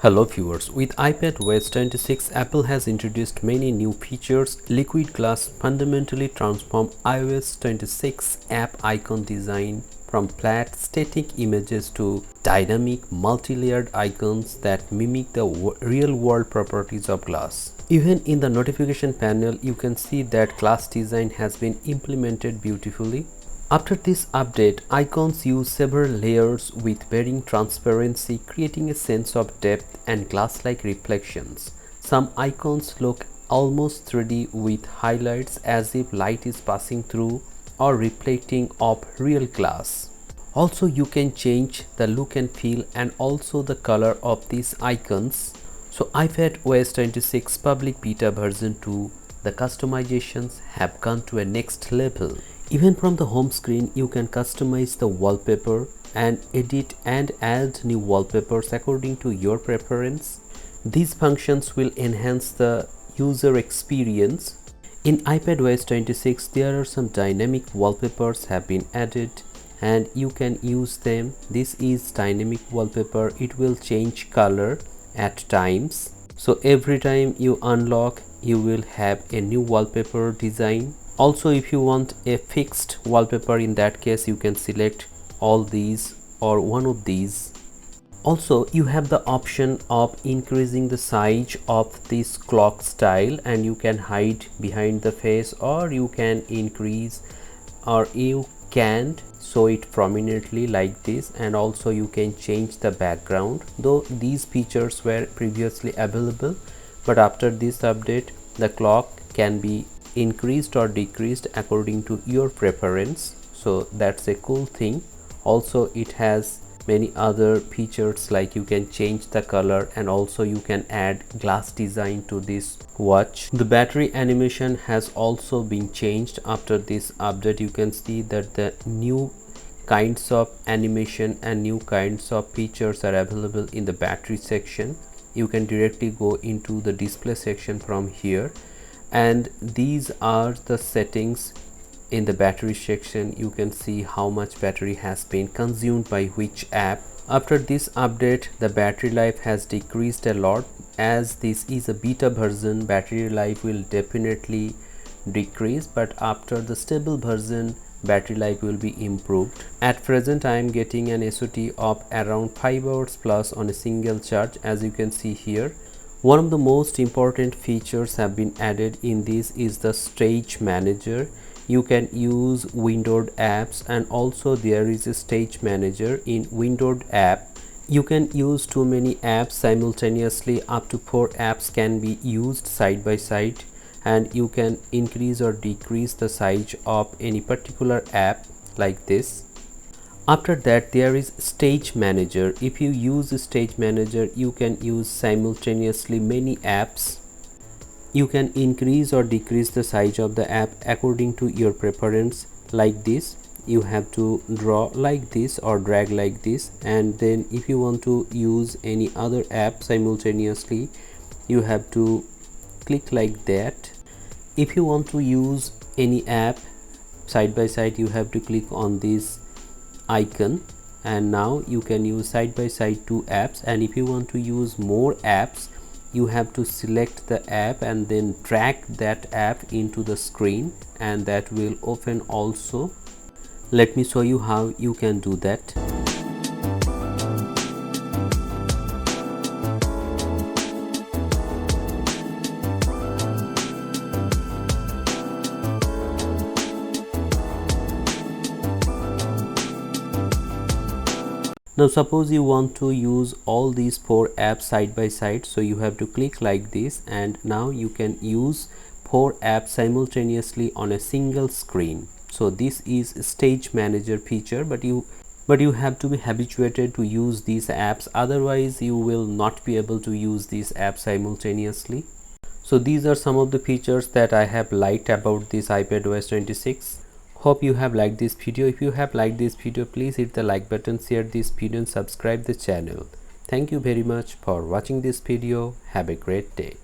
Hello viewers, with iPadOS 26, Apple has introduced many new features. Liquid Glass fundamentally transforms iOS 26 app icon design from flat static images to dynamic multi-layered icons that mimic the real-world properties of glass. Even in the notification panel, you can see that glass design has been implemented beautifully. After this update, icons use several layers with varying transparency, creating a sense of depth and glass-like reflections. Some icons look almost 3D with highlights as if light is passing through or reflecting off real glass. Also, you can change the look and feel and also the color of these icons. So iPadOS 26 public beta version 2, the customizations have gone to a next level. Even from the home screen, you can customize the wallpaper and edit and add new wallpapers according to your preference. These functions will enhance the user experience. In iPadOS 26, there are some dynamic wallpapers have been added and you can use them. This is dynamic wallpaper. It will change color at times. So every time you unlock, you will have a new wallpaper design. Also, if you want a fixed wallpaper, in that case you can select all these or one of these. Also, you have the option of increasing the size of this clock style and you can hide behind the face, or you can increase, or you can show it prominently like this, and also you can change the background. Though these features were previously available, but after this update the clock can be increased or decreased according to your preference. So that's a cool thing. Also, it has many other features like you can change the color and also you can add glass design to this watch. The battery animation has also been changed after this update. You can see that the new kinds of animation and new kinds of features are available in the battery section. You can directly go into the display section from here, and these are the settings in the battery section. You can see how much battery has been consumed by which app. After this update, the battery life has decreased a lot. As this is a beta version, battery life will definitely decrease, but after the stable version, battery life will be improved. At present, I am getting an SOT of around 5 hours plus on a single charge, as you can see here. One of the most important features have been added in this is the stage manager. You can use windowed apps, and also there is a stage manager in windowed app. You can use too many apps simultaneously. Up to 4 apps can be used side by side, and you can increase or decrease the size of any particular app like this. After that, there is stage manager. If you use stage manager, you can use simultaneously many apps. You can increase or decrease the size of the app according to your preference like this. You have to draw like this or drag like this, and then if you want to use any other app simultaneously, you have to click like that. If you want to use any app side by side, you have to click on this icon, and now you can use side by side 2 apps. And if you want to use more apps, you have to select the app and then drag that app into the screen, and that will open also. Let me show you how you can do that. Now suppose you want to use all these 4 apps side by side, so you have to click like this, and now you can use 4 apps simultaneously on a single screen. So this is stage manager feature, but you have to be habituated to use these apps, otherwise you will not be able to use these apps simultaneously. So these are some of the features that I have liked about this iPadOS 26. Hope you have liked this video. If you have liked this video, please hit the like button, share this video and subscribe the channel. Thank you very much for watching this video. Have a great day.